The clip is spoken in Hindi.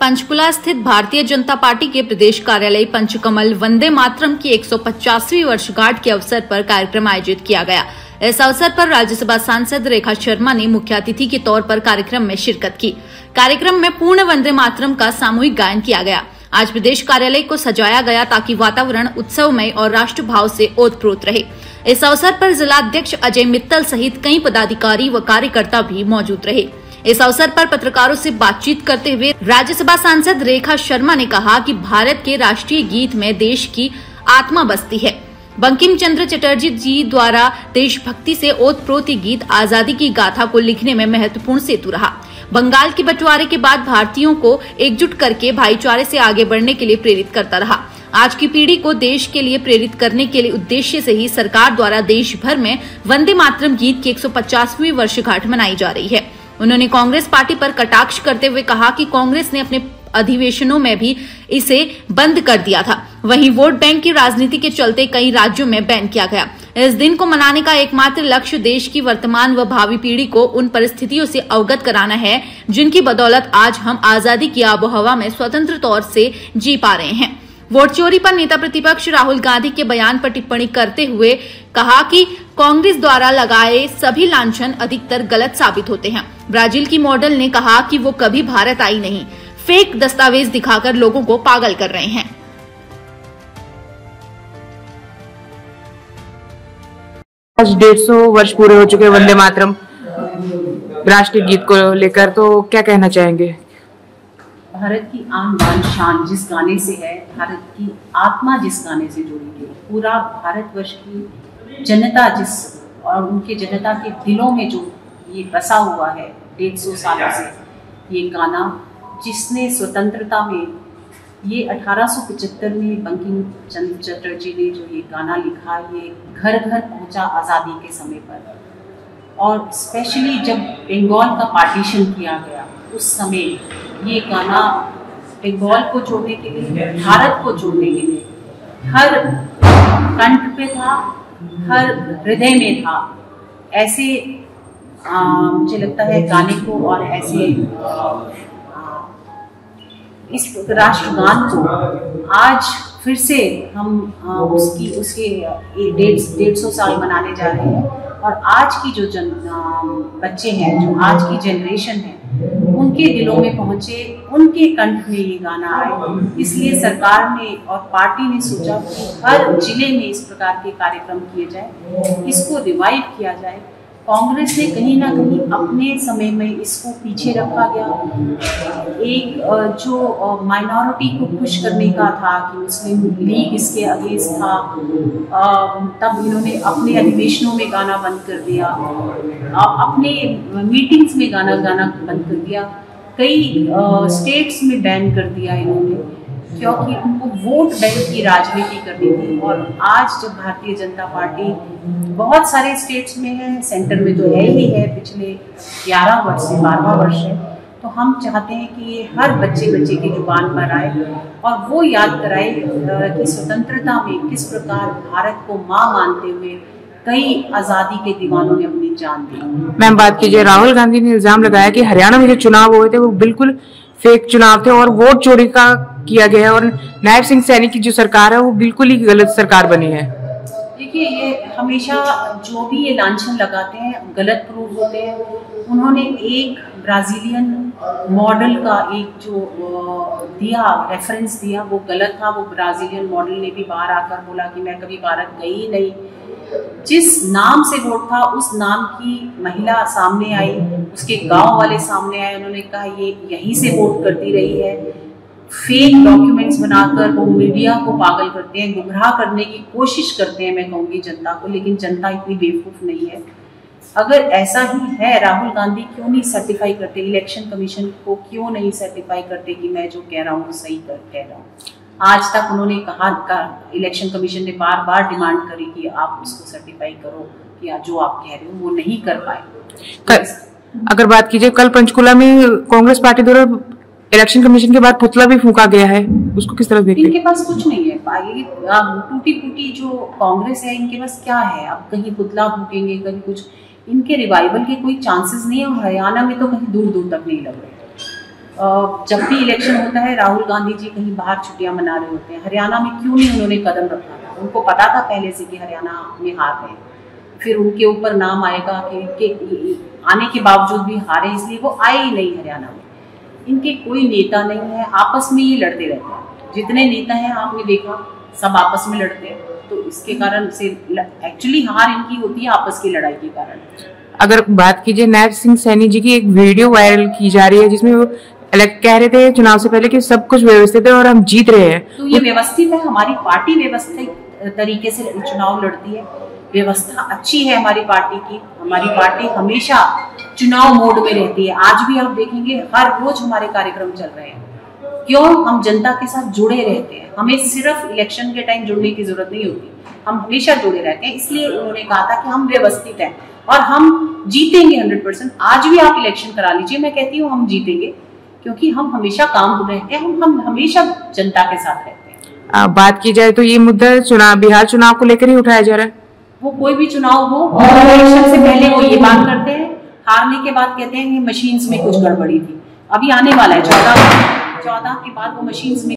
पंचकुला स्थित भारतीय जनता पार्टी के प्रदेश कार्यालय पंचकमल वंदे मातरम की 150वीं वर्षगांठ के अवसर पर कार्यक्रम आयोजित किया गया। इस अवसर पर राज्यसभा सांसद रेखा शर्मा ने मुख्य अतिथि के तौर पर कार्यक्रम में शिरकत की। कार्यक्रम में पूर्ण वंदे मातरम का सामूहिक गायन किया गया। आज प्रदेश कार्यालय को सजाया गया ताकि वातावरण उत्सवमय और राष्ट्रभाव से ओतप्रोत रहे। इस अवसर पर जिलाध्यक्ष अजय मित्तल सहित कई पदाधिकारी व कार्यकर्ता भी मौजूद रहे। इस अवसर पर पत्रकारों से बातचीत करते हुए राज्यसभा सांसद रेखा शर्मा ने कहा कि भारत के राष्ट्रीय गीत में देश की आत्मा बसती है। बंकिम चंद्र चटर्जी जी द्वारा देशभक्ति से ओतप्रोत गीत आजादी की गाथा को लिखने में महत्वपूर्ण सेतु रहा। बंगाल के बंटवारे के बाद भारतीयों को एकजुट करके भाईचारे से आगे बढ़ने के लिए प्रेरित करता रहा। आज की पीढ़ी को देश के लिए प्रेरित करने के लिए उद्देश्य से ही सरकार द्वारा देश भर में वंदे मातरम गीत की 150वीं वर्षगांठ मनाई जा रही है। उन्होंने कांग्रेस पार्टी पर कटाक्ष करते हुए कहा कि कांग्रेस ने अपने अधिवेशनों में भी इसे बंद कर दिया था। वहीं वोट बैंक की राजनीति के चलते कई राज्यों में बैन किया गया। इस दिन को मनाने का एकमात्र लक्ष्य देश की वर्तमान व भावी पीढ़ी को उन परिस्थितियों से अवगत कराना है जिनकी बदौलत आज हम आजादी की आबोहवा में स्वतंत्र तौर से जी पा रहे हैं। वोट चोरी पर नेता प्रतिपक्ष राहुल गांधी के बयान पर टिप्पणी करते हुए कहा कि कांग्रेस द्वारा लगाए सभी लांछन अधिकतर गलत साबित होते हैं। ब्राजील की मॉडल ने कहा कि वो कभी भारत आई नहीं, फेक दस्तावेज दिखाकर लोगों को पागल कर रहे हैं। आज 150 वर्ष पूरे हो चुके वंदे मातरम राष्ट्रीय गीत को लेकर, तो क्या कहना चाहेंगे? भारत की आन बान शान जिस गाने से है, भारत की आत्मा जिस गाने से जुड़ी है, पूरा भारतवर्ष की जनता जिस और उनके जनता के दिलों में जो ये बसा हुआ है 150 सालों से, ये गाना जिसने स्वतंत्रता में ये 1875 में बंकिम चंद्र चटर्जी ने जो ये गाना लिखा, ये घर घर पहुंचा आज़ादी के समय पर। और स्पेशली जब बंगाल का पार्टीशन किया गया उस समय ये गाना बंगाल को जोड़ने के लिए, भारत को जोड़ने के लिए हर कंठ पे था, हर हृदय में था। ऐसे मुझे लगता है गाने को और ऐसे इस राष्ट्रगान को आज फिर से हम उसके 150 साल मनाने जा रहे हैं। और आज की जो बच्चे हैं, जो आज की जनरेशन है, उनके दिलों में पहुंचे, उनके कंठ में ये गाना आए। इसलिए सरकार ने और पार्टी ने सोचा कि हर जिले में इस प्रकार के कार्यक्रम किए जाए, इसको रिवाइव किया जाए। कांग्रेस ने कहीं ना कहीं अपने समय में इसको पीछे रखा गया। एक जो माइनॉरिटी को खुश करने का था कि मुस्लिम लीग इसके अगेंस्ट था, तब इन्होंने अपने अधिवेशनों में गाना बंद कर दिया, अपने मीटिंग्स में गाना बंद कर दिया, कई स्टेट्स में बैन कर दिया इन्होंने, क्योंकि उनको वोट बैंक की राजनीति करनी थी। और आज जब भारतीय जनता पार्टी बहुत सारे स्टेट्स में है, सेंटर में तो है ही है, पिछले 11 वर्ष से 12वां वर्ष है, तो हम चाहते हैं कि ये हर बच्चे की जुबान पर आए और वो याद कराए कि स्वतंत्रता में किस प्रकार भारत को माँ मानते हुए कई आज़ादी के दीवानों ने अपनी जान दी। मैम, बात कीजिए, राहुल गांधी ने इल्जाम लगाया कि हरियाणा में जो चुनाव हुए थे वो बिल्कुल फेक चुनाव थे और वोट चोरी का किया गया है और नायब सिंह सैनी की जो सरकार है वो बिल्कुल ही गलत सरकार बनी है। देखिए, ये हमेशा जो भी ये लांछन लगाते हैं गलत प्रूव होते हैं। उन्होंने एक ब्राजीलियन मॉडल का एक जो दिया रेफरेंस दिया वो गलत था। वो ब्राजीलियन मॉडल ने भी बाहर आकर बोला कि मैं कभी भारत गई ही नहीं। जिस नाम से वोट था उस नाम की महिला सामने आई, उसके गांव वाले सामने आए, उन्होंने कहा ये यहीं से वोट करती रही है। फेक डॉक्यूमेंट्स बनाकर वो मीडिया को पागल करते हैं, गुमराह करने की कोशिश करते हैं, मैं कहूँगी जनता को, लेकिन जनता इतनी बेवकूफ़ नहीं है। अगर ऐसा ही है, राहुल गांधी क्यों नहीं सर्टिफाई करते, इलेक्शन कमीशन को क्यों नहीं सर्टिफाई करते कि मैं जो कह रहा हूँ सही कह रहा हूँ। आज तक उन्होंने कहा इलेक्शन कमीशन ने बार बार डिमांड करी कि आप इसको सर्टिफाई करो कि जो आप कह रहे हो, वो नहीं कर पाए। अगर बात कीजिए, कल पंचकुला में कांग्रेस पार्टी द्वारा इलेक्शन कमीशन के बाद पुतला भी फूंका गया है, उसको किस तरह देखते हैं? इनके पास कुछ नहीं है, टूटी फूटी जो कांग्रेस है, इनके पास क्या है? अब कहीं पुतला फूकेंगे, कहीं कुछ, इनके रिवाइवल के कोई चांसेस नहीं है। और हरियाणा में तो कहीं दूर दूर तक नहीं लग रहे। जब भी इलेक्शन होता है राहुल गांधी जी कहीं बाहर छुट्टियां मना रहे होते हैं। हरियाणा में क्यों नहीं उन्होंने कदम रखा था? उनको पता था पहले से कि हरियाणा में हार है, फिर उनके ऊपर नाम आएगा कि आने के बावजूद भी हारे, इसलिए वो आए ही नहीं हरियाणा में। इनके कोई नेता नहीं है, आपस में ही लड़ते रहते हैं। जितने नेता हैं आपने देखा सब आपस में लड़ते हैं, तो इसके कारण से एक्चुअली हार इनकी होती है आपस की लड़ाई के कारण। अगर बात कीजिए नायब सिंह सैनी जी की, एक वीडियो वायरल की जा रही है जिसमें वो कह रहे थे चुनाव से पहले कि सब कुछ व्यवस्थित है और हम जीत रहे हैं। तो ये व्यवस्थित है, हमारी पार्टी व्यवस्थित तरीके से चुनाव लड़ती है, व्यवस्था अच्छी है हमारी पार्टी की। हमारी पार्टी हमेशा चुनाव मोड में रहती है। आज भी आप देखेंगे हर रोज हमारे कार्यक्रम चल रहे हैं। क्यों? हम जनता के साथ जुड़े रहते हैं, हमें सिर्फ इलेक्शन के टाइम जुड़ने की जरूरत नहीं होती, हम हमेशा जुड़े रहते हैं। इसलिए उन्होंने कहा था कि हम व्यवस्थित हैं और हम जीतेंगे 100%। आज भी आप इलेक्शन करा लीजिए, मैं कहती हूँ हम जीतेंगे, क्योंकि हम हमेशा काम रहते हैं, हम हमेशा जनता के साथ रहते हैं। बात की जाए तो ये मुद्दा बिहार चुनाव को लेकर ही उठाया जा रहा है। वो कोई भी चुनाव हो, इलेक्शन से पहले वो ये बात करते हैं, हारने के बाद कहते हैं कि मशीन्स में कुछ गड़बड़ी थी। अभी आने वाला है 14 के बाद वो मशीन्स में